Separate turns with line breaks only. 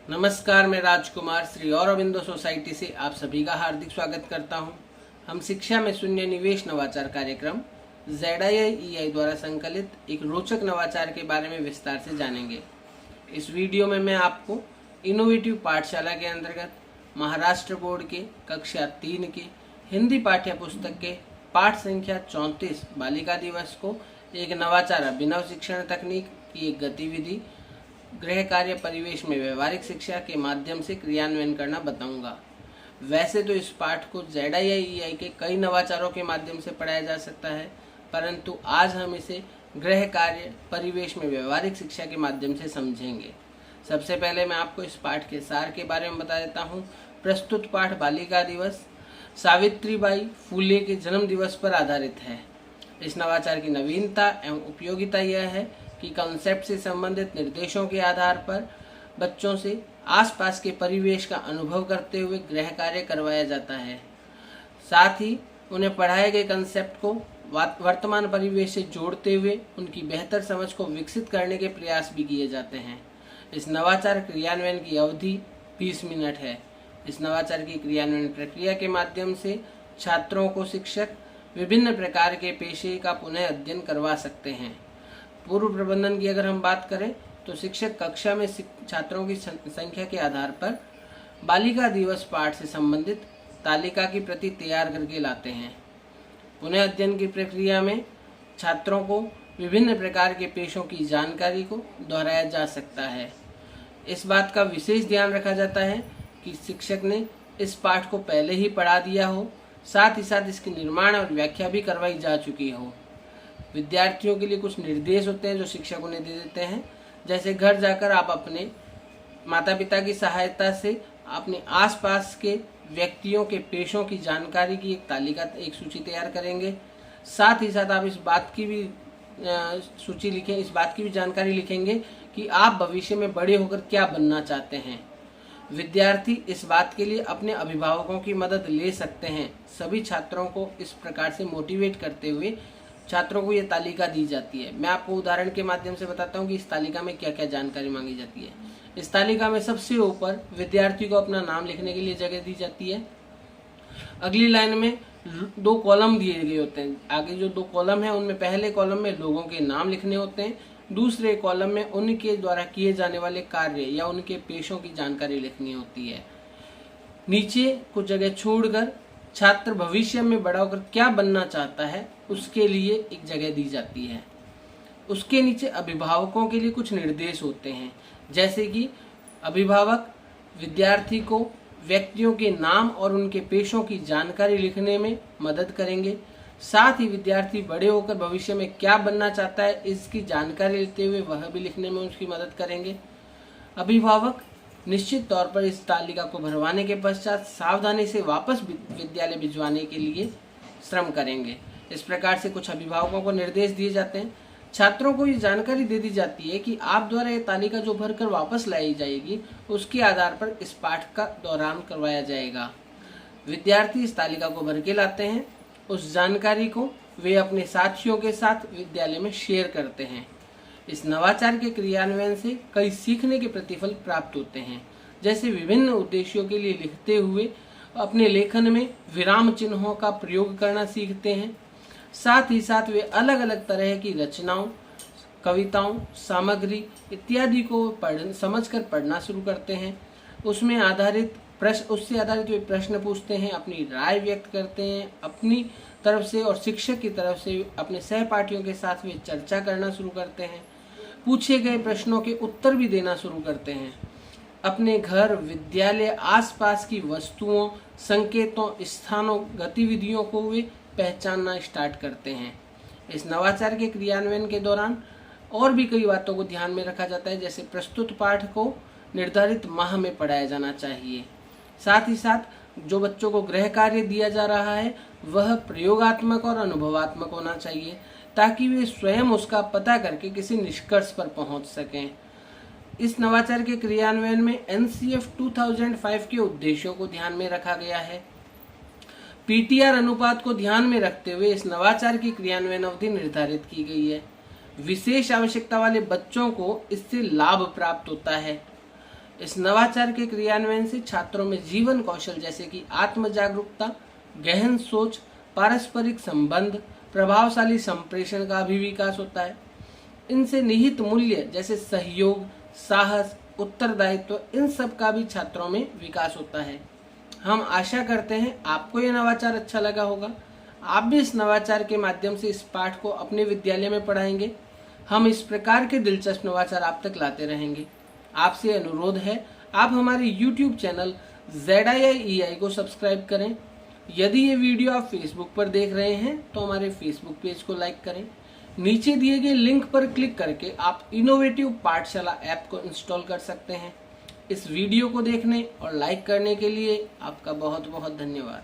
नमस्कार, मैं राजकुमार श्री औरबिंदो सोसाइटी से आप सभी का हार्दिक स्वागत करता हूं। हम शिक्षा में शून्य निवेश नवाचार कार्यक्रम ZII द्वारा संकलित एक रोचक नवाचार के बारे में विस्तार से जानेंगे। इस वीडियो में मैं आपको इनोवेटिव पाठशाला के अंतर्गत महाराष्ट्र बोर्ड के कक्षा 3 के हिंदी पाठ्य पुस्तक के पाठ संख्या 34 बालिका दिवस को एक नवाचार अभिनव शिक्षण तकनीक की एक गतिविधि गृह कार्य परिवेश में व्यवहारिक शिक्षा के माध्यम से क्रियान्वयन करना बताऊंगा। वैसे तो इस पाठ को ZII के कई नवाचारों के माध्यम से पढ़ाया जा सकता है, परंतु आज हम इसे गृह कार्य परिवेश में व्यवहारिक शिक्षा के माध्यम से समझेंगे। सबसे पहले मैं आपको इस पाठ के सार के बारे में बता देता हूँ। प्रस्तुत पाठ बालिका दिवस सावित्रीबाई फूले के जन्म दिवस पर आधारित है। इस नवाचार की नवीनता एवं उपयोगिता यह है कि कॉन्सेप्ट से संबंधित निर्देशों के आधार पर बच्चों से आसपास के परिवेश का अनुभव करते हुए गृह कार्य करवाया जाता है। साथ ही उन्हें पढ़ाए गए कॉन्सेप्ट को वर्तमान परिवेश से जोड़ते हुए उनकी बेहतर समझ को विकसित करने के प्रयास भी किए जाते हैं। इस नवाचार क्रियान्वयन की अवधि 20 मिनट है। इस नवाचार की क्रियान्वयन प्रक्रिया के माध्यम से छात्रों को शिक्षक विभिन्न प्रकार के पेशे का पुनः अध्ययन करवा सकते हैं। पूर्व प्रबंधन की अगर हम बात करें तो शिक्षक कक्षा में छात्रों की संख्या के आधार पर बालिका दिवस पाठ से संबंधित तालिका की प्रति तैयार करके लाते हैं। पुनः अध्ययन की प्रक्रिया में छात्रों को विभिन्न प्रकार के पेशों की जानकारी को दोहराया जा सकता है। इस बात का विशेष ध्यान रखा जाता है कि शिक्षक ने इस पाठ को पहले ही पढ़ा दिया हो, साथ ही साथ इसके निर्माण और व्याख्या भी करवाई जा चुकी हो। विद्यार्थियों के लिए कुछ निर्देश होते हैं जो शिक्षक उन्हें दे देते हैं, जैसे घर जाकर आप अपने माता पिता की सहायता से अपने आसपास के व्यक्तियों के पेशों की जानकारी की एक तालिका, एक सूची तैयार करेंगे। साथ ही साथ आप इस बात की भी सूची लिखें, इस बात की भी जानकारी लिखेंगे कि आप भविष्य में बड़े होकर क्या बनना चाहते हैं। विद्यार्थी इस बात के लिए अपने अभिभावकों की मदद ले सकते हैं। सभी छात्रों को इस प्रकार से मोटिवेट करते हुए छात्रों को ये तालिका दी जाती है। मैं आपको उदाहरण के माध्यम से बताता हूँ कि इस तालिका में क्या क्या जानकारी मांगी जाती है। इस तालिका में सबसे ऊपर विद्यार्थी को अपना नाम लिखने के लिए जगह दी जाती है। अगली लाइन में 2 कॉलम दिए गए होते हैं। आगे जो 2 कॉलम है उनमें पहले कॉलम में लोगों के नाम लिखने होते हैं, दूसरे कॉलम में उनके द्वारा किए जाने वाले कार्य या उनके पेशों की जानकारी लिखनी होती है। नीचे कुछ जगह छोड़कर छात्र भविष्य में बड़ा होकर क्या बनना चाहता है उसके लिए एक जगह दी जाती है। उसके नीचे अभिभावकों के लिए कुछ निर्देश होते हैं, जैसे कि अभिभावक विद्यार्थी को व्यक्तियों के नाम और उनके पेशों की जानकारी लिखने में मदद करेंगे। साथ ही विद्यार्थी बड़े होकर भविष्य में क्या बनना चाहता है इसकी जानकारी लेते हुए वह भी लिखने में उसकी मदद करेंगे। अभिभावक निश्चित तौर पर इस तालिका को भरवाने के पश्चात सावधानी से वापस विद्यालय भिजवाने के लिए श्रम करेंगे। इस प्रकार से कुछ अभिभावकों को निर्देश दिए जाते हैं। छात्रों को ये जानकारी दे दी जाती है कि आप द्वारा ये तालिका जो भरकर वापस लाई जाएगी उसके आधार पर इस पाठ का दोहरान करवाया जाएगा। विद्यार्थी इस तालिका को भर के लाते हैं। उस जानकारी को वे अपने साथियों के साथ विद्यालय में शेयर करते हैं। इस नवाचार के क्रियान्वयन से कई सीखने के प्रतिफल प्राप्त होते हैं, जैसे विभिन्न उद्देश्यों के लिए लिखते हुए अपने लेखन में विराम चिन्हों का प्रयोग करना सीखते हैं। साथ ही साथ वे अलग अलग तरह की रचनाओं, कविताओं, सामग्री इत्यादि को समझकर पढ़ना शुरू करते हैं। उससे आधारित वे प्रश्न पूछते हैं, अपनी राय व्यक्त करते हैं अपनी तरफ से, और शिक्षक की तरफ से अपने सहपाठियों के साथ वे चर्चा करना शुरू करते हैं। पूछे गए प्रश्नों के उत्तर भी देना शुरू करते हैं। अपने घर, विद्यालय, आसपास की वस्तुओं, संकेतों, स्थानों, गतिविधियों को वे पहचानना स्टार्ट करते हैं। इस नवाचार के क्रियान्वयन के दौरान और भी कई बातों को ध्यान में रखा जाता है, जैसे प्रस्तुत पाठ को निर्धारित माह में पढ़ाया जाना चाहिए। साथ ही साथ जो बच्चों को गृह कार्य दिया जा रहा है वह प्रयोगात्मक और अनुभवात्मक होना चाहिए, ताकि वे स्वयं उसका पता करके किसी निष्कर्ष पर पहुंच सकें। इस नवाचार के क्रियान्वयन में NCF 2005 के उद्देश्यों को ध्यान में रखा गया है। PTR अनुपात को ध्यान में रखते हुए इस नवाचार की क्रियान्वयन अवधि निर्धारित की गई है। विशेष आवश्यकता वाले बच्चों को इससे लाभ प्राप्त होता है। इस नवाचार के क्रियान्वयन से छात्रों में जीवन कौशल जैसे कि आत्म जागरूकता, गहन सोच, पारस्परिक संबंध, प्रभावशाली संप्रेषण का भी विकास होता है। इनसे निहित मूल्य जैसे सहयोग, साहस, उत्तरदायित्व, इन सब का भी छात्रों में विकास होता है। हम आशा करते हैं आपको यह नवाचार अच्छा लगा होगा। आप भी इस नवाचार के माध्यम से इस पाठ को अपने विद्यालय में पढ़ाएंगे। हम इस प्रकार के दिलचस्प नवाचार आप तक लाते रहेंगे। आपसे अनुरोध है, आप हमारे YouTube चैनल ZIIEI को सब्सक्राइब करें। यदि ये वीडियो आप फेसबुक पर देख रहे हैं तो हमारे फेसबुक पेज को लाइक करें। नीचे दिए गए लिंक पर क्लिक करके आप इनोवेटिव पाठशाला ऐप को इंस्टॉल कर सकते हैं। इस वीडियो को देखने और लाइक करने के लिए आपका बहुत बहुत धन्यवाद।